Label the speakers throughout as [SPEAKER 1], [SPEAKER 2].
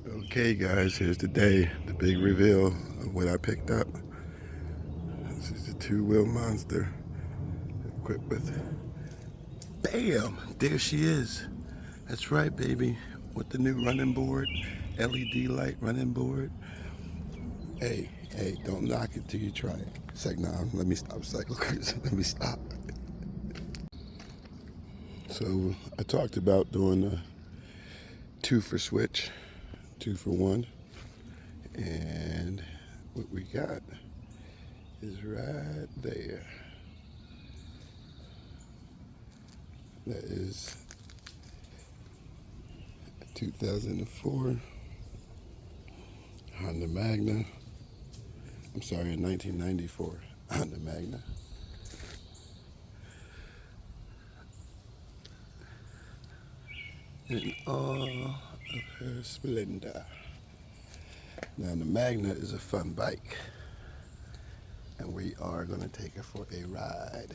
[SPEAKER 1] Okay guys, here's the day, the big reveal of what I picked up. This is the two-wheel monster equipped with, bam, there she is. That's right, baby, with the new running board, LED light running board. Hey, don't knock it till you try it. It's like, nah, let me stop cycle cruising, let me stop. So I talked about doing a 2 for switch, 2 for 1. And what we got is right there. That is a 2004 Honda Magna. I'm sorry, a 1994 Honda Magna. In all of her splendor. Now the Magna is a fun bike, and we are going to take her for a ride.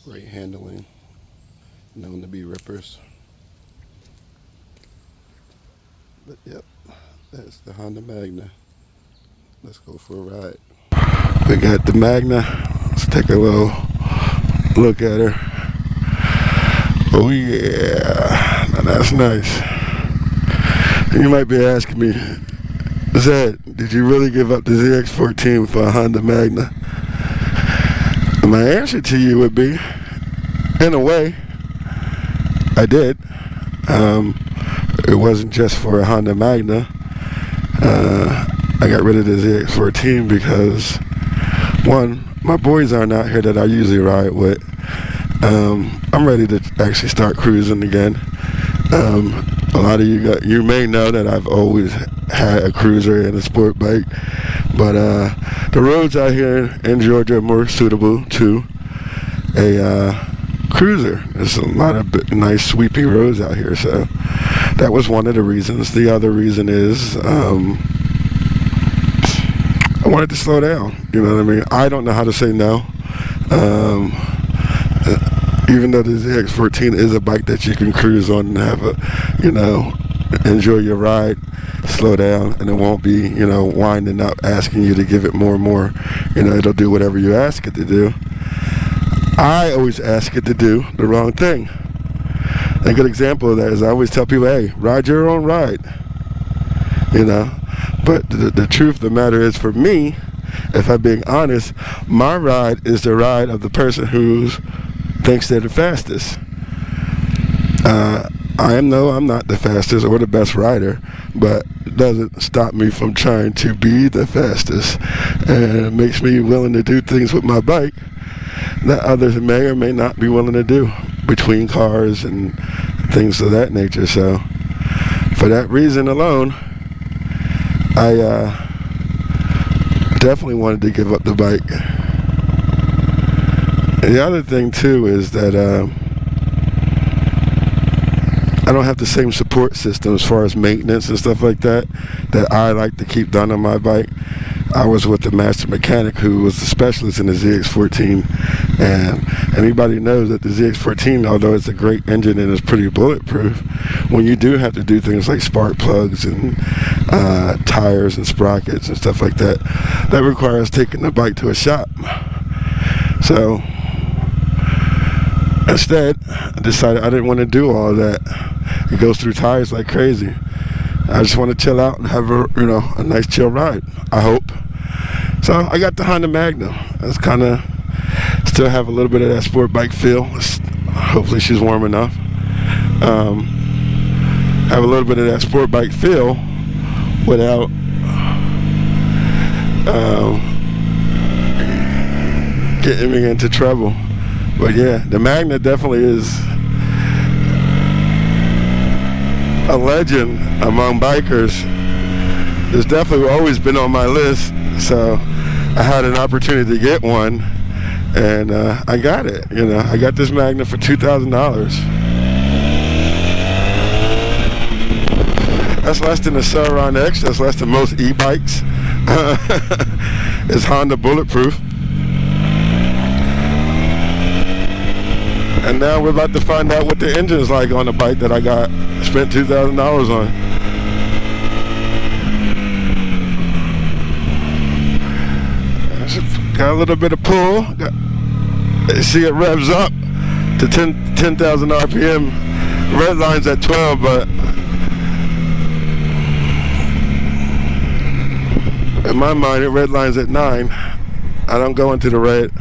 [SPEAKER 1] Great handling, known to be rippers. But yep, that's the Honda Magna. Let's go for a ride. We got the Magna. Let's take a little look at her. Oh yeah, now that's nice. You might be asking me, Zed, did you really give up the ZX14 for a Honda Magna? And my answer to you would be, in a way, I did. It wasn't just for a Honda Magna. I got rid of the ZX14 because, one, my boys aren't out here that I usually ride with. I'm ready to actually start cruising again. A lot of you may know that I've always had a cruiser and a sport bike, but the roads out here in Georgia are more suitable to a cruiser. There's a lot of nice sweeping roads out here, so that was one of the reasons. The other reason is I wanted to slow down. You know what I mean? I don't know how to say no. Even though the ZX14 is a bike that you can cruise on and have enjoy your ride, slow down, and it won't be, winding up, asking you to give it more and more. It'll do whatever you ask it to do. I always ask it to do the wrong thing. A good example of that is I always tell people, hey, ride your own ride. But the truth of the matter is, for me, if I'm being honest, my ride is the ride of the person who thinks they're the fastest. I'm not the fastest or the best rider, but it doesn't stop me from trying to be the fastest. And it makes me willing to do things with my bike that others may or may not be willing to do between cars and things of that nature. So for that reason alone, I definitely wanted to give up the bike. And the other thing too is that I don't have the same support system as far as maintenance and stuff like that I like to keep done on my bike. I was with the master mechanic who was the specialist in the ZX14, and anybody knows that the ZX14, although it's a great engine and it's pretty bulletproof, when you do have to do things like spark plugs and tires and sprockets and stuff like that, that requires taking the bike to a shop. So instead, I decided I didn't want to do all of that. It goes through tires like crazy. I just want to chill out and have a nice chill ride, I hope. So I got the Honda Magna. That's kind of still have a little bit of that sport bike feel. Hopefully she's warm enough. Have a little bit of that sport bike feel without getting me into trouble. But yeah, the Magna definitely is a legend among bikers. It's definitely always been on my list, so I had an opportunity to get one, and I got it. I got this Magna for $2,000. That's less than a Celeron X. That's less than most e-bikes. It's Honda bulletproof. And now we're about to find out what the engine is like on the bike that I spent $2,000 on. Got a little bit of pull. See, it revs up to 10,000 RPM. Red line's at 12, but in my mind, it red line's at 9. I don't go into the red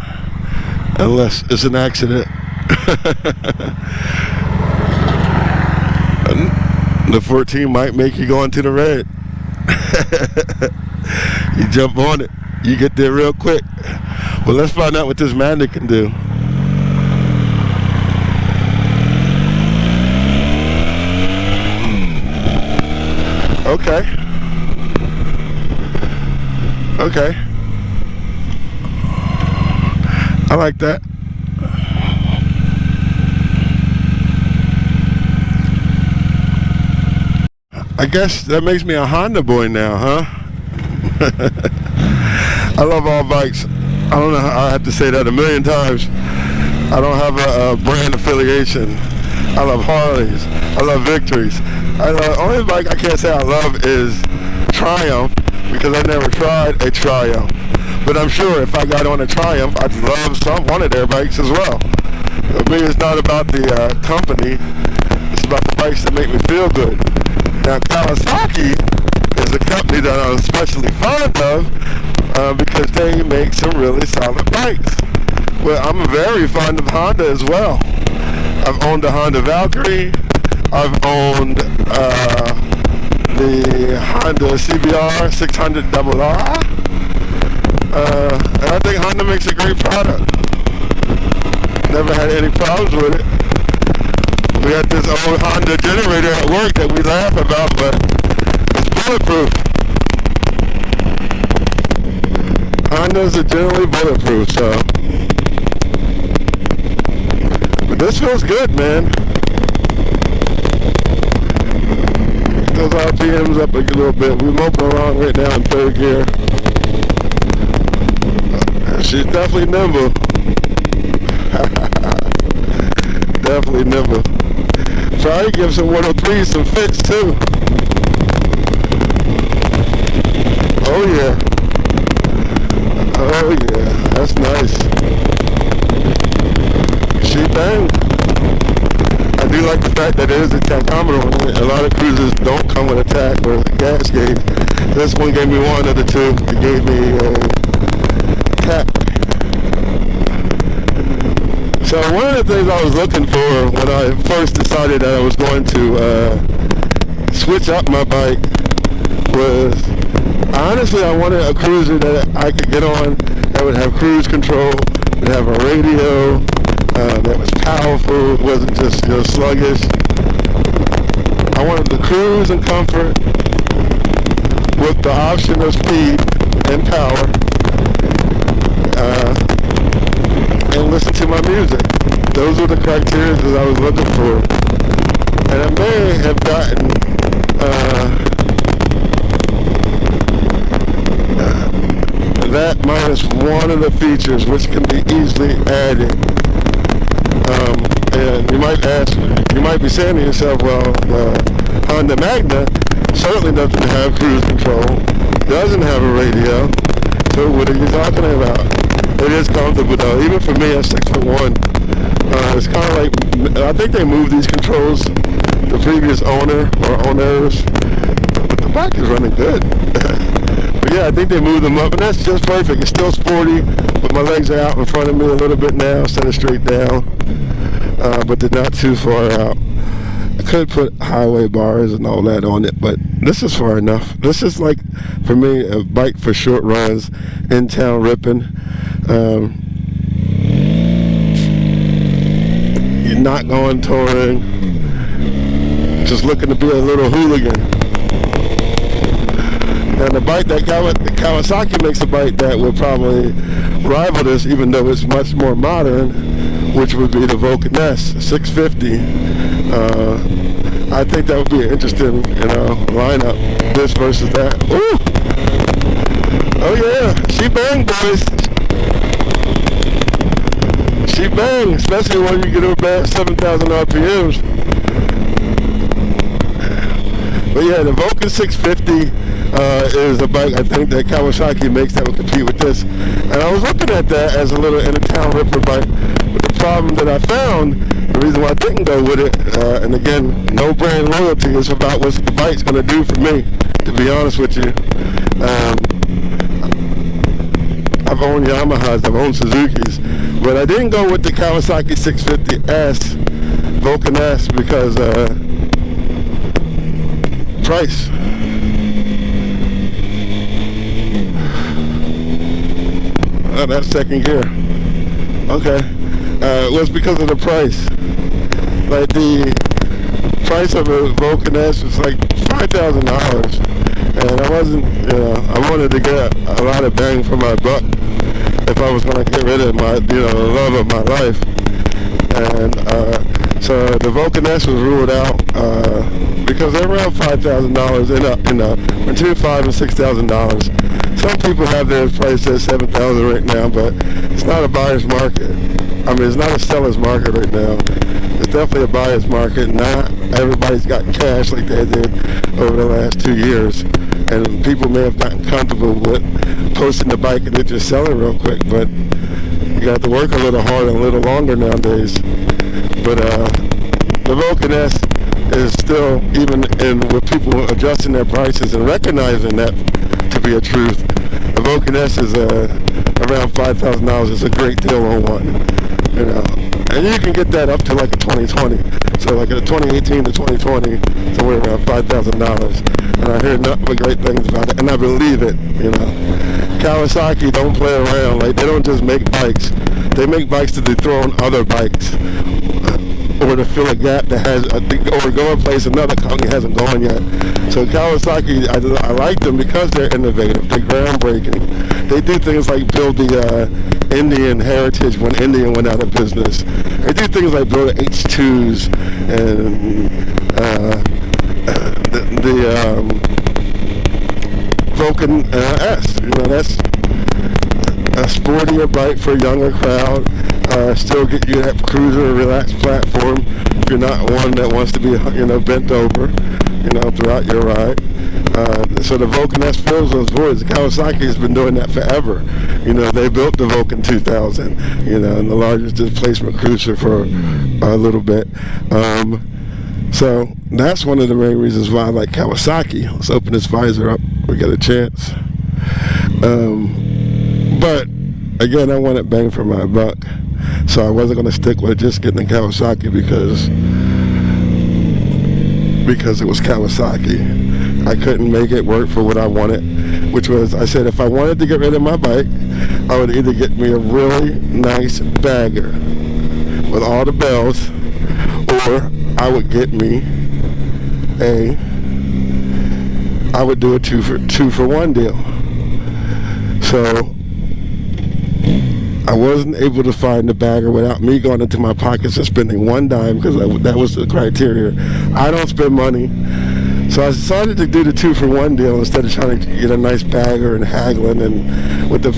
[SPEAKER 1] unless it's an accident. The 14 might make you go into the red. You jump on it, you get there real quick. Well, let's find out what this Magna can do. Okay. Okay. I like that. I guess that makes me a Honda boy now, huh? I love all bikes. I don't know how I have to say that a million times. I don't have a brand affiliation. I love Harleys. I love Victories. Only bike I can't say I love is Triumph, because I never tried a Triumph. But I'm sure if I got on a Triumph, I'd love one of their bikes as well. For me, it's not about the company. It's about the bikes that make me feel good. Now, Kawasaki is a company that I'm especially fond of because they make some really solid bikes. Well, I'm very fond of Honda as well. I've owned a Honda Valkyrie. I've owned the Honda CBR 600RR. And I think Honda makes a great product. Never had any problems with it. We had this old Honda generator at work that we laugh about, but it's bulletproof. Hondas are generally bulletproof, so. But this feels good, man. Get those RPMs up a little bit. We're moping around right now in third gear. She's definitely nimble. Definitely nimble. Try to give some 103 some fits too. Oh yeah. Oh yeah. That's nice. She bang. I do like the fact that it is a tachometer on it. A lot of cruisers don't come with a tach or a gas gauge. This one gave me one of the two. It gave me a tach. So one of the things I was looking for when I first decided that I was going to switch up my bike was, honestly, I wanted a cruiser that I could get on that would have cruise control, would have a radio, that was powerful, wasn't just sluggish. I wanted the cruise and comfort with the option of speed and power. And listen to my music. Those were the criteria that I was looking for. And I may have gotten that minus one of the features, which can be easily added. And you might be saying to yourself, well, Honda Magna certainly doesn't have cruise control, doesn't have a radio, so what are you talking about? It is comfortable though, even for me at 6'1". It's kind of like, I think they moved these controls, the previous owner or owners, but the bike is running good. But yeah, I think they moved them up, and that's just perfect. It's still sporty, but my legs are out in front of me a little bit now, center straight down, but they're not too far out. I could put highway bars and all that on it, but this is far enough. This is like, for me, a bike for short runs, in town ripping. You're not going touring, just looking to be a little hooligan. And the bike that Kawasaki makes a bike that will probably rival this, even though it's much more modern, which would be the Vulcan S 650. I think that would be an interesting, lineup. This versus that. Ooh! Oh yeah, she bang, boys. She she bang, especially when you get over about 7,000 RPMs. But yeah, the Vulcan 650 is a bike I think that Kawasaki makes that will compete with this. And I was looking at that as a little in-town ripper bike. But the problem that I found, the reason why I didn't go with it, and again, no brand loyalty, is about what the bike's going to do for me, to be honest with you. I've owned Yamahas, I've owned Suzuki's, but I didn't go with the Kawasaki 650S, Vulcan S, because price. Oh, that's second gear. Okay. It was because of the price. Like the price of a Vulcan S was like $5,000. And I wasn't, I wanted to get a lot of bang for my buck if I was going to get rid of my, the love of my life. And so the Vulcan S was ruled out because they're around $5,000 between $5,000 and $6,000. Some people have their price at $7,000 right now, but it's not a buyer's market. I mean, it's not a seller's market right now. It's definitely a buyer's market. Not everybody's got cash like they did over the last 2 years. And people may have gotten comfortable with posting the bike and then just sell it real quick, but you got to work a little harder and a little longer nowadays. But the Vulcan S is still, even with people adjusting their prices and recognizing that to be a truth, the Vulcan S is around $5,000. It's a great deal on one. And you can get that up to like a 2020. So like a 2018 to 2020, somewhere around $5,000. And I hear nothing but great things about it, and I believe it. Kawasaki don't play around. Like, they don't just make bikes. They make bikes to dethrone other bikes, or to fill a gap that has, or go a place another company hasn't gone yet. So Kawasaki, I like them because they're innovative. They're groundbreaking. They do things like build the Indian heritage when India went out of business. They do things like build the H2s and the Vulcan S. That's a sportier bike for a younger crowd. Still get you that cruiser, relaxed platform. If you're not one that wants to be, bent over, throughout your ride. So the Vulcan S fills those voids. Kawasaki has been doing that forever. They built the Vulcan 2000, and the largest displacement cruiser for a little bit. So that's one of the main reasons why I like Kawasaki. Let's open this visor up. We got a chance. But again, I wanted bang for my buck. So I wasn't going to stick with just getting the Kawasaki because it was Kawasaki. I couldn't make it work for what I wanted, which was, I said if I wanted to get rid of my bike, I would either get me a really nice bagger with all the bells, or I would get me I would do a two for one deal. So I wasn't able to find the bagger without me going into my pockets and spending one dime, because that was the criteria. I don't spend money. So I decided to do the 2 for 1 deal instead of trying to get a nice bagger and haggling, and with the,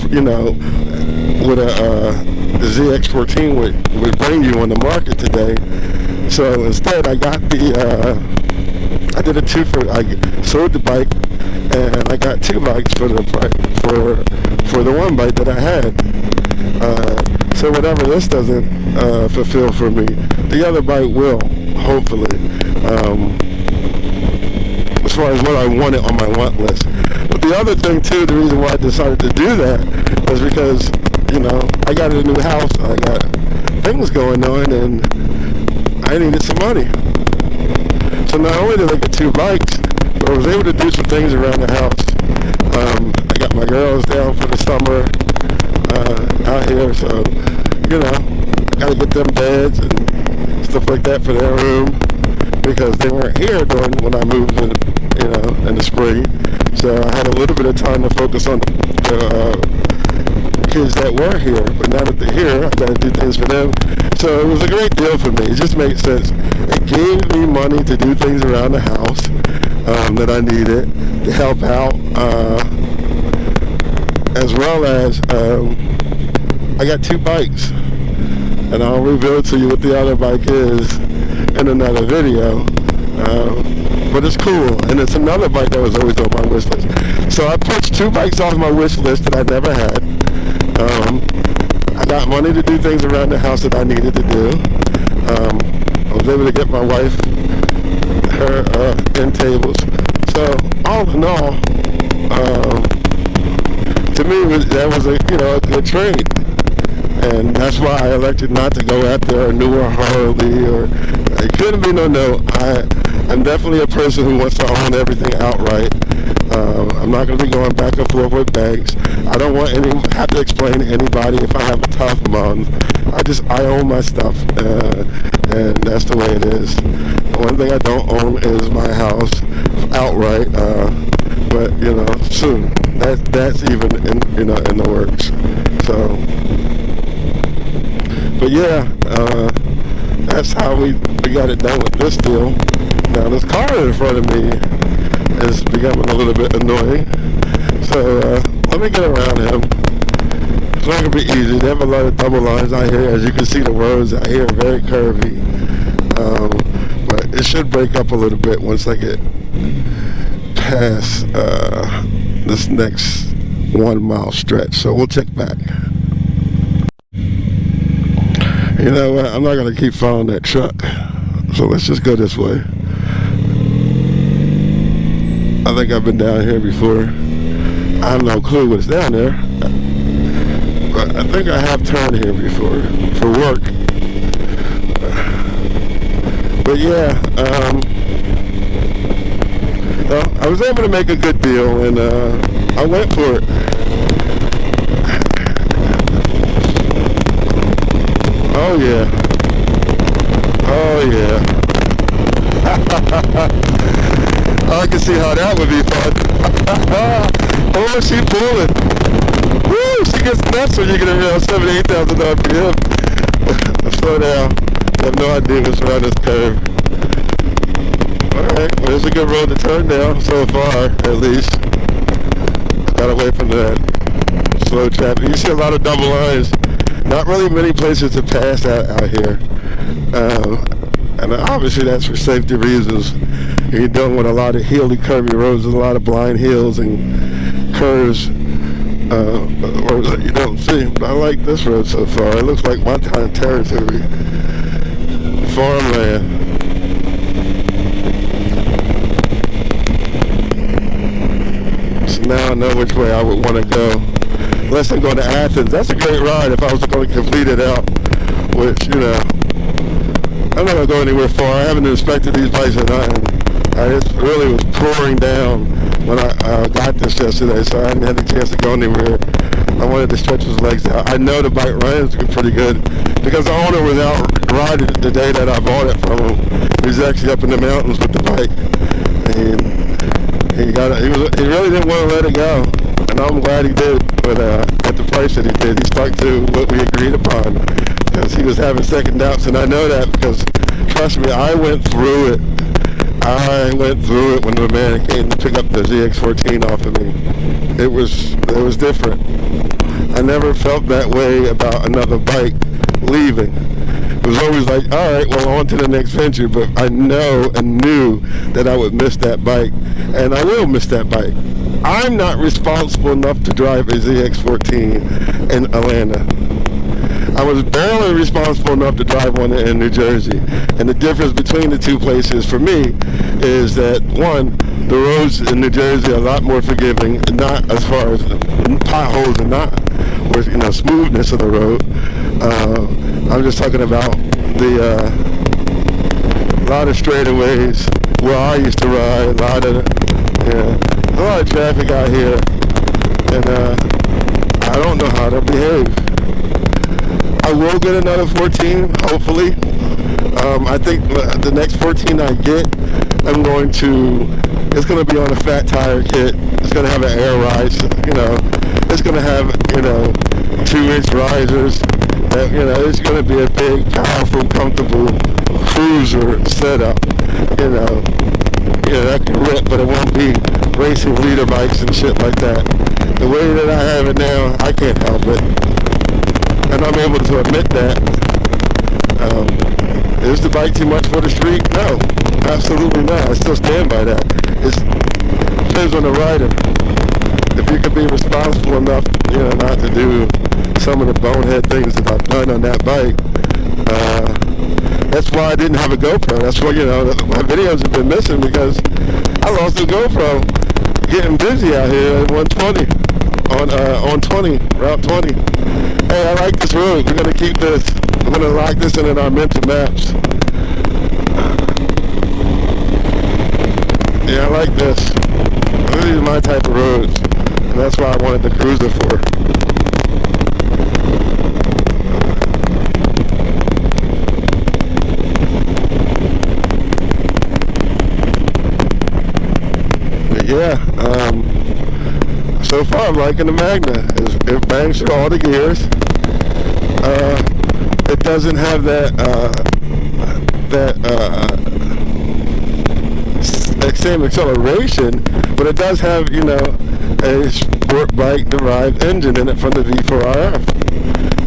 [SPEAKER 1] what the ZX14 would bring you on the market today. So instead I got I did a 2 for, I sold the bike and I got 2 bikes for the one bike that I had. So whatever this doesn't fulfill for me, the other bike will, hopefully, as far as what I wanted on my want list. But the other thing too, the reason why I decided to do that was because, I got a new house, I got things going on, and I needed some money. So not only did I get 2 bikes, but I was able to do some things around the house. I got my girls down for the summer out here, so I gotta get them beds and stuff like that for their room, because they weren't here when I moved in the spring. So I had a little bit of time to focus on the kids that were here, but now that they're here, I gotta do things for them. So it was a great deal for me. It just made sense. It gave me money to do things around the house that I needed to help out, as well as I got 2 bikes. and I'll reveal to you what the other bike is in another video. But it's cool, and it's another bike that was always on my wish list. So I pushed 2 bikes off my wish list that I never had. I got money to do things around the house that I needed to do. I was able to get my wife her end tables. So all in all, to me that was a good trade, and that's why I elected not to go after a newer Harley, or it couldn't be no. I'm definitely a person who wants to own everything outright. I'm not going to be going back and forth with banks. I don't want have to explain to anybody if I have a tough month. I own my stuff, and that's the way it is. The one thing I don't own is my house outright, but soon. That's even in the works. So, but yeah, that's how we got it done with this deal. Now this car in front of me is becoming a little bit annoying. So let me get around him. It's not going to be easy. They have a lot of double lines out here. As you can see, the roads out here are very curvy. But it should break up a little bit once I get past this next 1 mile stretch. So we'll check back. You know what? I'm not going to keep following that truck. So let's just go this way. I think I've been down here before. I have no clue what's down there. But I think I have turned here before for work. But yeah, I was able to make a good deal, and I went for it. Oh yeah. Oh yeah. I can see how that would be fun. Oh, she pulling. Woo, she gets nuts when you get around 78,000 RPM. Slow down. I have no idea what's around this curve. Alright, well, it's a good road to turn down so far, at least. Gotta wait for that slow traffic. You see a lot of double lines. Not really many places to pass out here. And obviously that's for safety reasons. You're dealing with a lot of hilly, curvy roads, and a lot of blind hills and curves, roads that you don't see. But I like this road so far. It looks like my kind of territory. Farmland. So now I know which way I would want to go. Less than going to Athens. That's a great ride if I was going to complete it out, which, I'm not going to go anywhere far. I haven't inspected these bikes or nothing. I just really was pouring down when I got this yesterday, so I hadn't had a chance to go anywhere. I wanted to stretch his legs out. I know the bike runs pretty good because the owner was out riding the day that I bought it from him. He was actually up in the mountains with the bike, and he really didn't want to let it go, and I'm glad he did. But at the price that he did, he stuck to what we agreed upon because he was having second doubts, and I know that because trust me, I went through it. When the man came to pick up the ZX14 off of me. It was different. I never felt that way about another bike leaving. It was always like, all right, well, on to the next venture, but I know and knew that I would miss that bike, and I will miss that bike. I'm not responsible enough to drive a ZX14 in Atlanta. I was barely responsible enough to drive one in New Jersey. And the difference between the two places for me is that, one, the roads in New Jersey are a lot more forgiving, not as far as potholes and not, or smoothness of the road. I'm just talking about the a lot of straightaways where I used to ride, a lot of traffic out here, and I don't know how to behave. I will get another 14, hopefully. I think the next 14 I get, it's going to be on a fat tire kit. It's going to have an air rise, It's going to have, 2-inch risers. It's going to be a big, powerful, comfortable cruiser setup, that can rip, but it won't be racing leader bikes and shit like that. The way that I have it now, I can't help it. And I'm able to admit that. Is the bike too much for the street? No, absolutely not. I still stand by that. It depends on the rider. If you can be responsible enough, not to do some of the bonehead things that I've done on that bike. That's why I didn't have a GoPro. That's why, my videos have been missing, because I lost the GoPro getting busy out here at 120 on 20, Route 20. Hey, I like this road. We're going to keep this. We're going to lock this in our mental maps. Yeah, I like this. These are my type of roads, and that's why I wanted the Cruiser for. But yeah, so far I'm liking the Magna. It bangs through all the gears. It doesn't have that same acceleration, but it does have, a sport bike derived engine in it from the V4RF.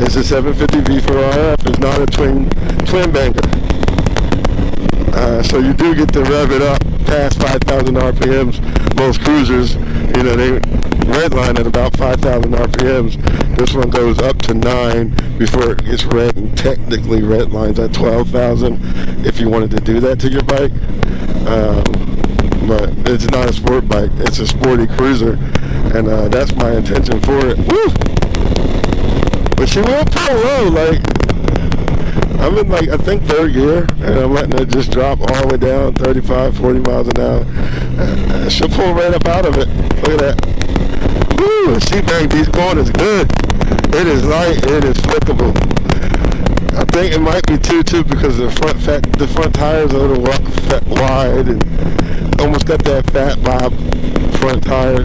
[SPEAKER 1] It's a 750 V4RF. It's not a twin banker. So you do get to rev it up past 5,000 RPMs. Most cruisers, they redline at about 5,000 RPMs. This one goes up to 9 before it gets red, and technically redlines at 12,000 if you wanted to do that to your bike. But it's not a sport bike. It's a sporty cruiser, and that's my intention for it. Woo! But she will pull low. I'm in I think third gear, and I'm letting it just drop all the way down 35, 40 miles an hour. She'll pull right up out of it. Look at that. Woo! She banged these corners good. It is light. It is flickable. I think it might be too because the front tires are a little wide, and almost got that fat bob front tire.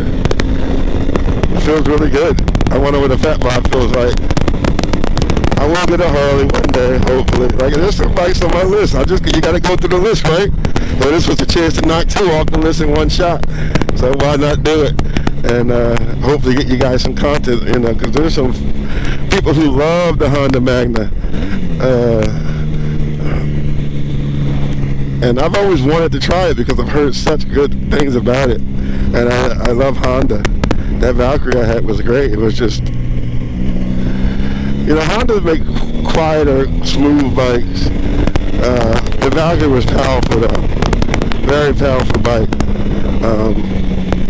[SPEAKER 1] It feels really good. I wonder what a fat bob feels like. I will get a Harley one day, hopefully. There's some bikes on my list. You gotta go through the list, right? Well, this was a chance to knock 2 off the list in one shot. So why not do it? And hopefully get you guys some content, because there's some people who love the Honda Magna. And I've always wanted to try it because I've heard such good things about it. And I love Honda. That Valkyrie I had was great. It was just, Honda make quieter, smooth bikes. The Valkyrie was powerful though. Very powerful bike.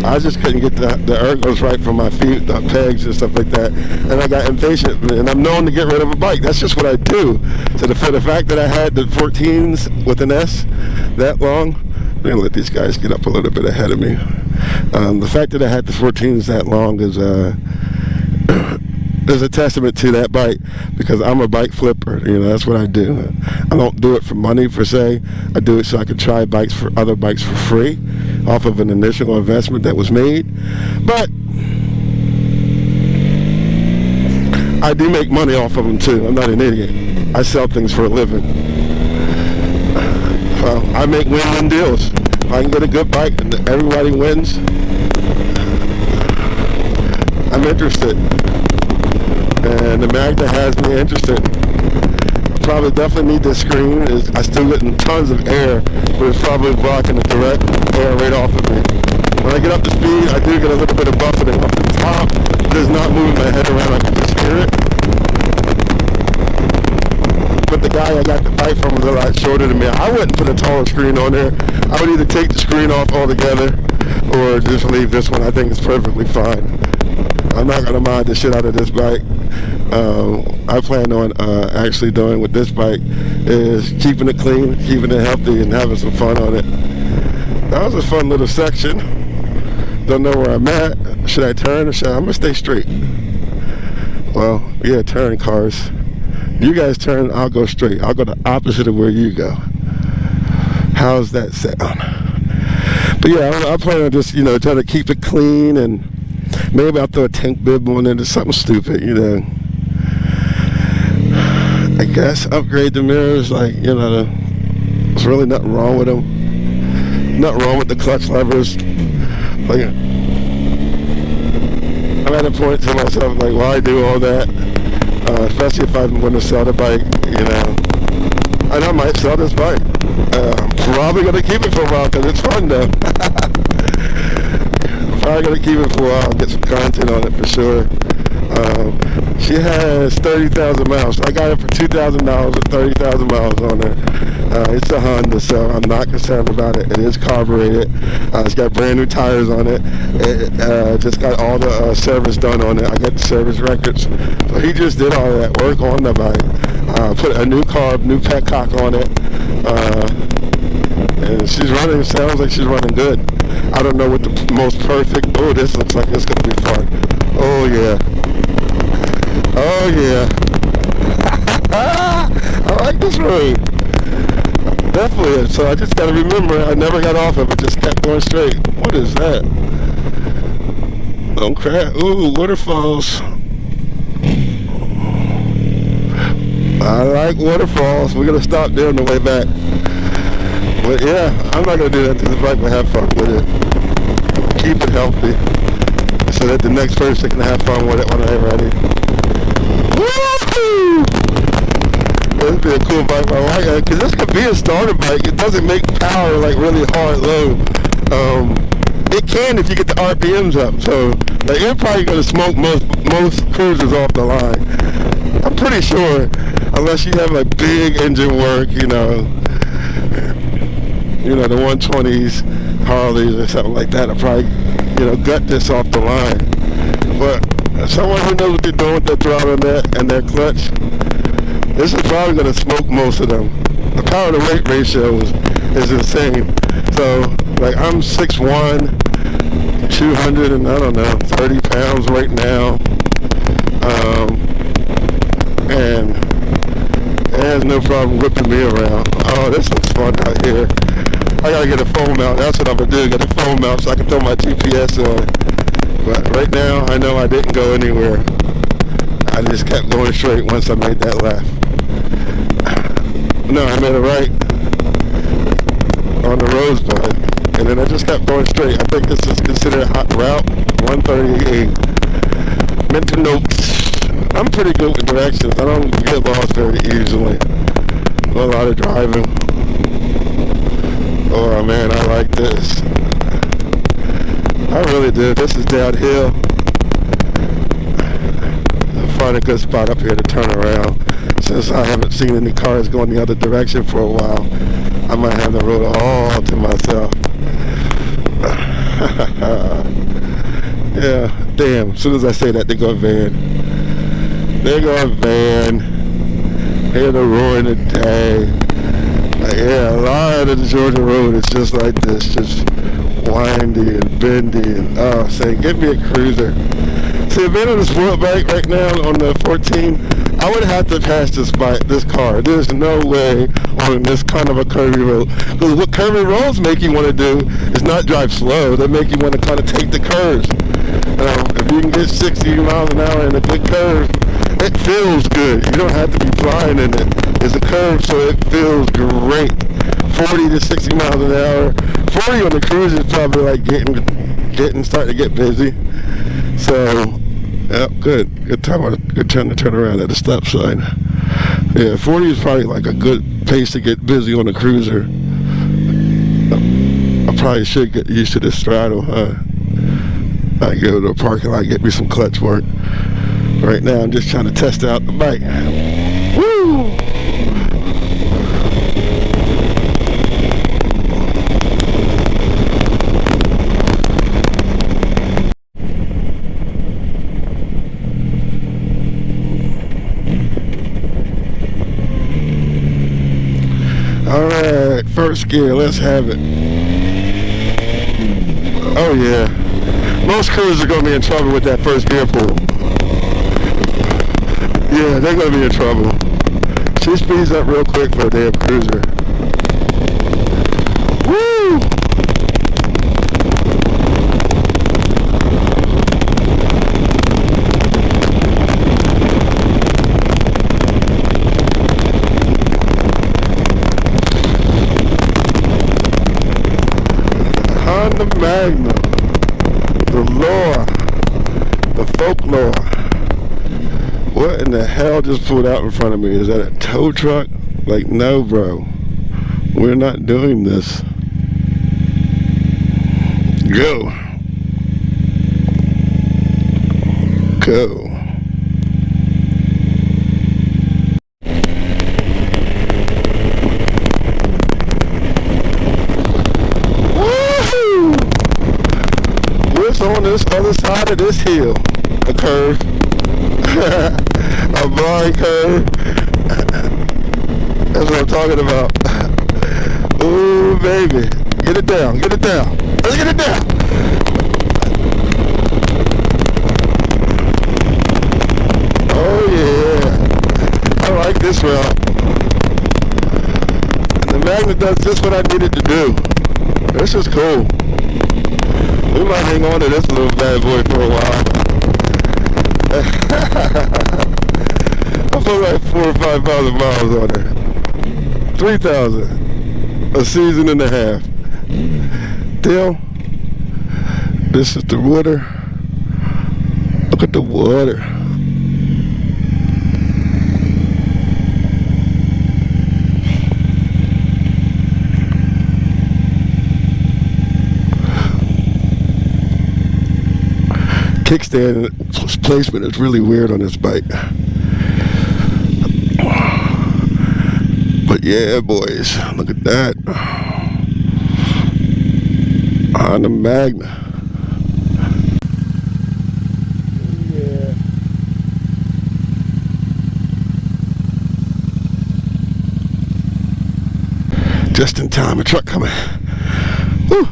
[SPEAKER 1] I just couldn't get the ergos right for my feet, the pegs and stuff like that. And I got impatient, and I'm known to get rid of a bike. That's just what I do. So for the fact that I had the 14s with an S that long, I'm going to let these guys get up a little bit ahead of me. The fact that I had the 14s that long is a testament to that bike, because I'm a bike flipper. That's what I do. I don't do it for money per se. I do it so I can try other bikes for free off of an initial investment that was made. But I do make money off of them too. I'm not an idiot. I sell things for a living. I make win-win deals. If I can get a good bike and everybody wins, I'm interested. And the Magna has me interested. Probably definitely need this screen. I still getting tons of air, but it's probably blocking the direct air right off of me. When I get up to speed, I do get a little bit of buffeting off the top. It is not moving my head around. I can just hear it. But the guy I got the bike from was a lot shorter than me. I wouldn't put a taller screen on there. I would either take the screen off altogether or just leave this one. I think it's perfectly fine. I'm not going to mind the shit out of this bike. I plan on actually doing with this bike is keeping it clean, keeping it healthy, and having some fun on it. That was a fun little section. Don't know where I'm at. Should I turn or I'm going to stay straight? Well, yeah, turn, cars. You guys turn, I'll go straight. I'll go the opposite of where you go. How's that sound? But yeah, I plan on just, trying to keep it clean, and maybe I'll throw a tank bib on it or something stupid, I guess upgrade the mirrors, there's really nothing wrong with them. Nothing wrong with the clutch levers. I'm at a point to myself, why do all that? Especially if I'm going to sell the bike, And I might sell this bike. Probably gonna keep it for a while because it's fun though. Probably gonna keep it for a while, get some content on it for sure. She has 30,000 miles. I got it for $2,000 with 30,000 miles on her. It's a Honda, so I'm not concerned about it. It is carbureted. It's got brand new tires on it. It just got all the service done on it. I got the service records. So he just did all that work on the bike. Put a new carb, new petcock on it. And she's running, sounds like she's running good. I don't know what the most perfect, oh, this looks like it's going to be fun. Oh, yeah. Oh, yeah. I like this road. Definitely. So I just got to remember, I never got off of it, just kept going straight. What is that? Don't crash. Ooh, waterfalls. I like waterfalls. We're going to stop there on the way back. But yeah, I'm not going to do that to the bike, but have fun with it. Keep it healthy so that the next person can have fun with it when they're ready. Woo-hoo! This would be a cool bike. I like it because this could be a starter bike. It doesn't make power like really hard low. It can if you get the RPMs up. So like, you're probably going to smoke most cruisers off the line. I'm pretty sure, unless you have like big engine work, you know, the 120s, Harleys or something like that, I'll probably, gut this off the line. But someone who knows what they're doing with their throttle and their clutch, this is probably going to smoke most of them. The power to weight ratio is insane. So, like, I'm 6'1", 200 and 30 pounds right now. And it has no problem whipping me around. Oh, this looks fun out here. I gotta get a phone mount. That's what I'm gonna do. Get a phone mount so I can throw my GPS on. But right now, I know I didn't go anywhere. I just kept going straight once I made that left. No, I made a right on the Rosebud, and then I just kept going straight. I think this is considered hot route 138. Mental notes. I'm pretty good with directions. I don't get lost very easily. A lot of driving. Oh man, I like this. I really do. This is downhill. I'll find a good spot up here to turn around. Since I haven't seen any cars going the other direction for a while, I might have the road all to myself. Yeah, damn. As soon as I say that, they go van. They go van. Hear the roar in the day. Yeah, a lot of the Georgia road is just like this, just windy and bendy and saying, get me a cruiser. See, being on the sport bike right now on the 14, I would have to pass this car. There's no way on this kind of a curvy road. Because what curvy roads make you want to do is not drive slow. They make you want to kind of take the curves. If you can get 60 miles an hour in a good curve, it feels good. You don't have to be flying in it. It's a curve, so it feels great. 40 to 60 miles an hour. 40 on the cruise is probably like starting to get busy. So, yeah, good time to turn around at the stop sign. Yeah, 40 is probably like a good pace to get busy on a cruiser. I probably should get used to this throttle, huh? I go to a parking lot, get me some clutch work. Right now, I'm just trying to test out the bike. Woo! Alright, first gear, let's have it. Oh yeah. Most cruisers are going to be in trouble with that first gear pull. Yeah, they're going to be in trouble. She speeds up real quick for a damn cruiser. Woo! Honda Magna. The lore. The folklore. What in the hell just pulled out in front of me? Is that a tow truck? Like, no, bro. We're not doing this. Go. Go. Woohoo! What's on this other side of this hill? A curve. A blind curve. That's what I'm talking about. Ooh, baby. Get it down. Get it down. Let's get it down. Oh, yeah. I like this route. The Magna does just what I needed to do. This is cool. We might hang on to this little bad boy for a while. I put like 4,000 or 5,000 miles on there. 3,000. A season and a half. Still, this is the water. Look at the water. Kickstand placement is really weird on this bike. But yeah, boys, look at that. On the Magna. Yeah. Just in time, a truck coming. Woo.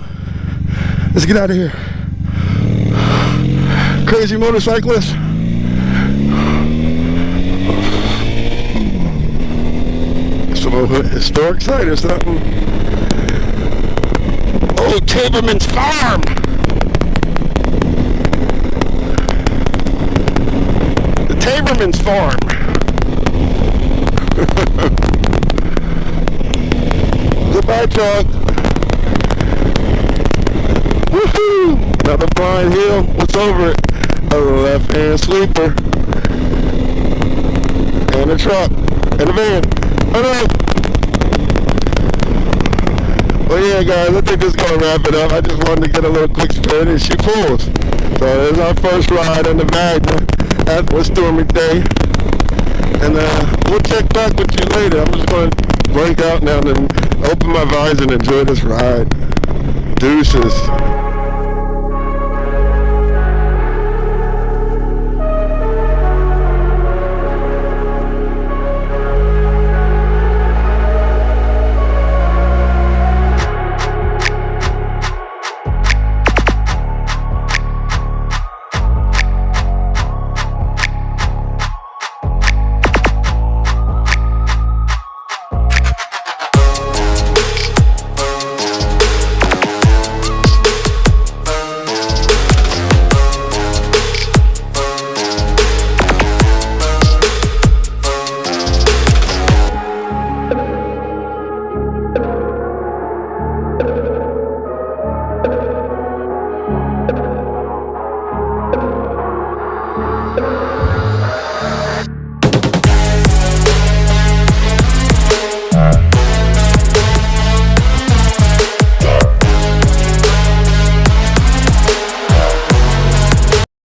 [SPEAKER 1] Let's get out of here. Crazy motorcyclist. Some historic site or something. Old Taberman's Farm. The Taberman's Farm. Goodbye, truck. Woohoo! Another blind hill. What's over it? A left-hand sweeper. And a truck. And a van. Oh no! Well, yeah, guys, I think this is going to wrap it up. I just wanted to get a little quick spin, and she pulls. So this is our first ride on the Magna after a stormy day. And we'll check back with you later. I'm just going to break out now and open my visor and enjoy this ride. Deuces.